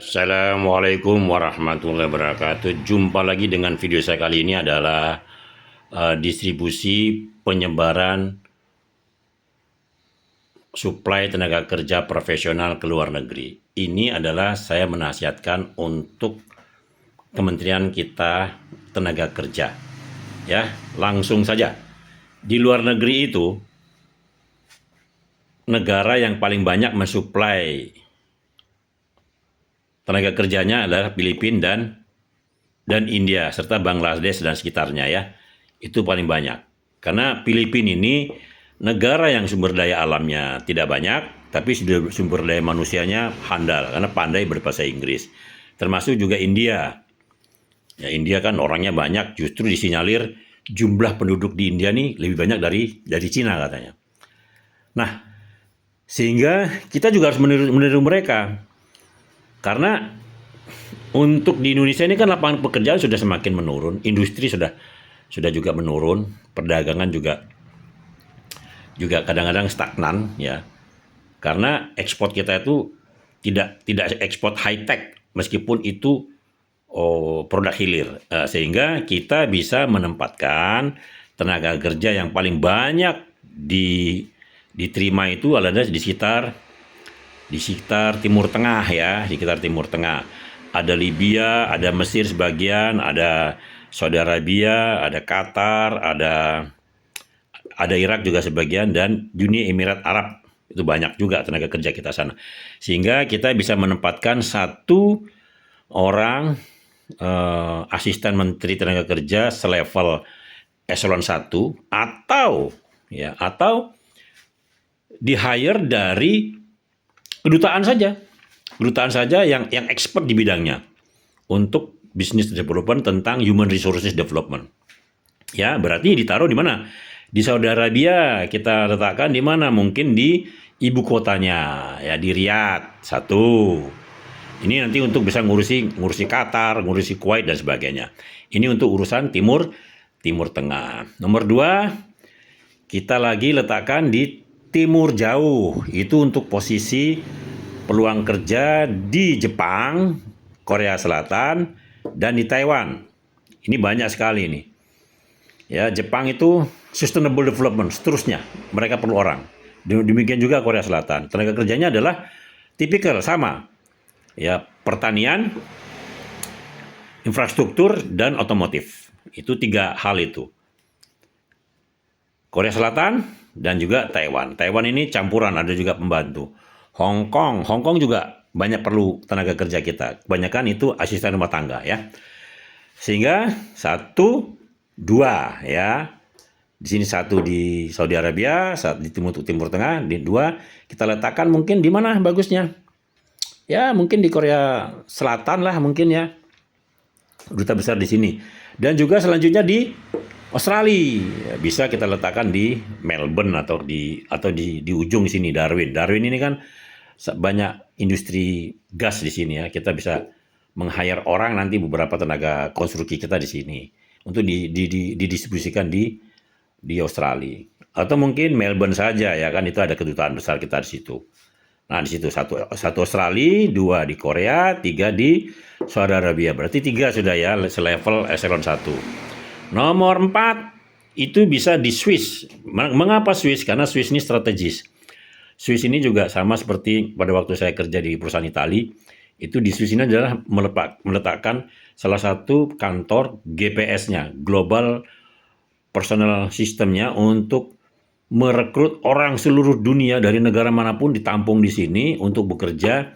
Assalamualaikum warahmatullahi wabarakatuh. Jumpa lagi dengan video saya kali ini adalah distribusi penyebaran suplai tenaga kerja profesional ke luar negeri. Ini adalah saya menasihatkan untuk kementerian kita tenaga kerja. Ya, langsung saja. Di luar negeri itu negara yang paling banyak mensuplai tenaga kerjanya adalah Filipina dan India serta Bangladesh dan sekitarnya ya. Itu paling banyak. Karena Filipina ini negara yang sumber daya alamnya tidak banyak, tapi sumber daya manusianya handal karena pandai berbahasa Inggris. Termasuk juga India. Ya, India kan orangnya banyak, justru disinyalir jumlah penduduk di India nih lebih banyak dari Cina katanya. Nah, sehingga kita juga harus meniru mereka. Karena untuk di Indonesia ini kan lapangan pekerjaan sudah semakin menurun, industri sudah juga menurun, perdagangan juga kadang-kadang stagnan ya. Karena ekspor kita itu tidak ekspor high tech meskipun itu produk hilir. Sehingga kita bisa menempatkan tenaga kerja yang paling banyak diterima itu adalah di sekitar Timur Tengah ya, di sekitar Timur Tengah. Ada Libya, ada Mesir sebagian, ada Saudi Arabia, ada Qatar, ada Irak juga sebagian, dan Uni Emirat Arab. Itu banyak juga tenaga kerja kita sana. Sehingga kita bisa menempatkan satu orang asisten menteri tenaga kerja selevel eselon 1 atau di-hire dari kedutaan saja yang expert di bidangnya untuk business development tentang human resources development. Ya, berarti ditaruh di mana? Di Saudi Arabia kita letakkan di mana? Mungkin di ibu kotanya, ya di Riyadh satu. Ini nanti untuk bisa ngurusi Qatar, ngurusi Kuwait dan sebagainya. Ini untuk urusan Timur Tengah. Nomor 2, kita lagi letakkan di Timur Jauh, itu untuk posisi peluang kerja di Jepang, Korea Selatan, dan di Taiwan. Ini banyak sekali nih. Ya, Jepang itu sustainable development, seterusnya. Mereka perlu orang. Demikian juga Korea Selatan. Tenaga kerjanya adalah tipikal sama. Ya, pertanian, infrastruktur, dan otomotif. Itu 3 hal itu. Korea Selatan dan juga Taiwan. Taiwan ini campuran, ada juga pembantu. Hong Kong juga banyak perlu tenaga kerja kita. Kebanyakan itu asisten rumah tangga ya. Sehingga 1, 2 ya. Di sini 1 di Saudi Arabia, 1 di Timur Tengah, di 2 kita letakkan mungkin di mana bagusnya? Ya, mungkin di Korea Selatan lah mungkin ya. Duta besar di sini. Dan juga selanjutnya di Australia, bisa kita letakkan di Melbourne atau di ujung sini Darwin. Darwin ini kan banyak industri gas di sini ya. Kita bisa meng-hire orang nanti beberapa tenaga konstruksi kita di sini untuk didistribusikan di Australia. Atau mungkin Melbourne saja ya kan, itu ada kedutaan besar kita di situ. Nah, di situ satu Australia, 2 di Korea, 3 di Saudi Arabia. Berarti 3 sudah ya selevel eselon 1. Nomor 4 itu bisa di Swiss. Mengapa Swiss? Karena Swiss ini strategis. Swiss ini juga sama seperti pada waktu saya kerja di perusahaan Itali. Itu di Swiss ini adalah meletakkan salah satu kantor GPS-nya, Global Personal System-nya, untuk merekrut orang seluruh dunia dari negara manapun ditampung di sini untuk bekerja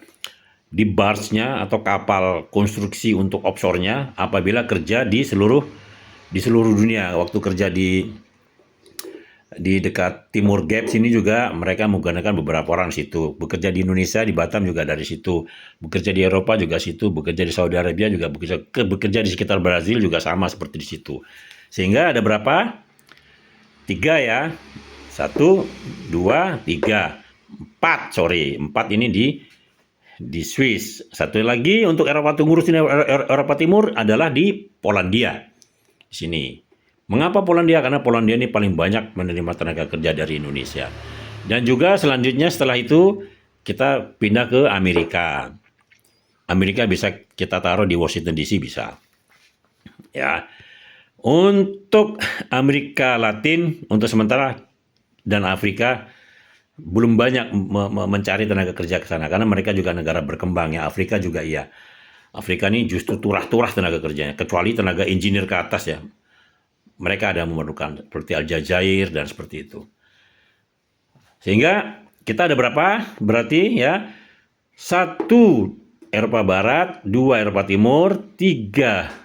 di barge-nya atau kapal konstruksi untuk offshore-nya apabila kerja di seluruh dunia. Waktu kerja di dekat Timur Gap sini juga mereka menggunakan beberapa orang di situ. Bekerja di Indonesia, di Batam juga dari situ. Bekerja di Eropa juga situ. Bekerja di Saudi Arabia juga bekerja di sekitar Brazil juga sama seperti di situ. Sehingga ada berapa? 3 ya. 1, 2, 3, 4. Sorry, 4 ini di Swiss. Satu lagi untuk Eropa Timur adalah di Polandia. Sini. Mengapa Polandia? Karena Polandia ini paling banyak menerima tenaga kerja dari Indonesia. Dan juga selanjutnya setelah itu kita pindah ke Amerika. Amerika bisa kita taruh di Washington DC bisa. Ya. Untuk Amerika Latin untuk sementara dan Afrika belum banyak mencari tenaga kerja ke sana karena mereka juga negara berkembang ya. Afrika juga iya. Afrika ini justru turah-turah tenaga kerjanya, kecuali tenaga engineer ke atas ya. Mereka ada memerlukan seperti Aljazair dan seperti itu. Sehingga kita ada berapa? Berarti ya 1 Eropa Barat, 2 Eropa Timur, 3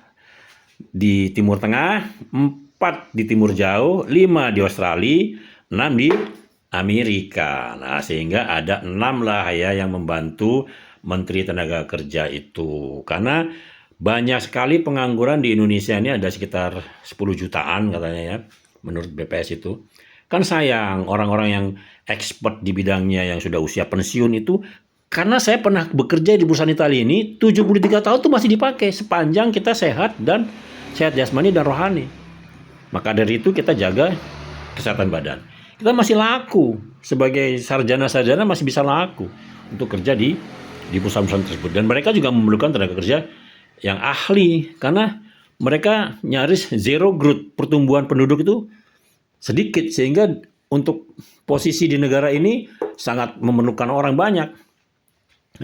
di Timur Tengah, 4 di Timur Jauh, 5 di Australia, 6 di Amerika. Nah, sehingga ada 6 lah ya yang membantu Menteri Tenaga Kerja itu. Karena banyak sekali pengangguran di Indonesia ini, ada sekitar 10 jutaan katanya ya, menurut BPS itu. Kan sayang orang-orang yang expert di bidangnya yang sudah usia pensiun itu, karena saya pernah bekerja di perusahaan Italia ini, 73 tahun itu masih dipakai sepanjang kita sehat dan sehat jasmani dan rohani. Maka dari itu kita jaga kesehatan badan. Kita masih laku sebagai sarjana-sarjana, masih bisa laku untuk kerja di perusahaan-perusahaan tersebut. Dan mereka juga memerlukan tenaga kerja yang ahli karena mereka nyaris zero growth, pertumbuhan penduduk itu sedikit, sehingga untuk posisi di negara ini sangat memerlukan orang banyak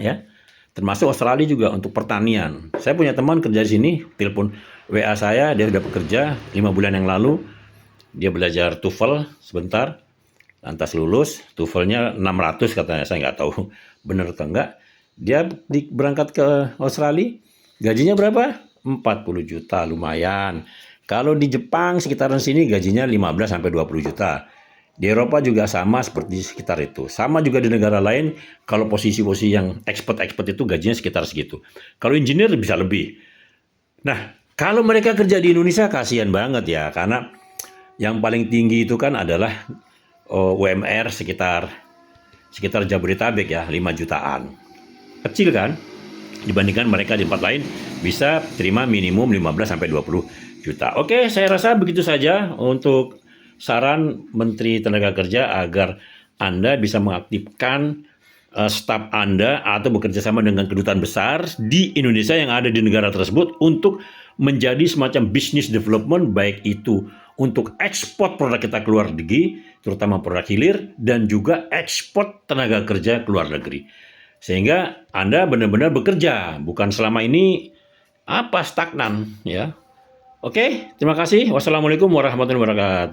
ya, termasuk Australia juga untuk pertanian. Saya punya teman kerja di sini, telepon WA saya, dia sudah bekerja 5 bulan yang lalu, dia belajar TOEFL sebentar, lantas lulus, TOEFL-nya 600 katanya, saya nggak tahu benar atau enggak. Dia berangkat ke Australia, gajinya berapa? 40 juta, lumayan. Kalau di Jepang sekitaran sini gajinya 15 sampai 20 juta. Di Eropa juga sama seperti sekitar itu. Sama juga di negara lain, kalau posisi-posisi yang expert-expert itu gajinya sekitar segitu. Kalau engineer bisa lebih. Nah, kalau mereka kerja di Indonesia kasihan banget ya, karena yang paling tinggi itu kan adalah UMR sekitar Jabodetabek ya, 5 jutaan. Kecil kan? Dibandingkan mereka di tempat lain bisa terima minimum 15 sampai 20 juta. Oke, saya rasa begitu saja untuk saran Menteri Tenaga Kerja agar Anda bisa mengaktifkan staf Anda atau bekerja sama dengan kedutaan besar di Indonesia yang ada di negara tersebut untuk menjadi semacam business development, baik itu untuk ekspor produk kita keluar negeri, terutama produk hilir, dan juga ekspor tenaga kerja keluar negeri. Sehingga Anda benar-benar bekerja, bukan selama ini stagnan ya. Oke, terima kasih. Wassalamualaikum warahmatullahi wabarakatuh.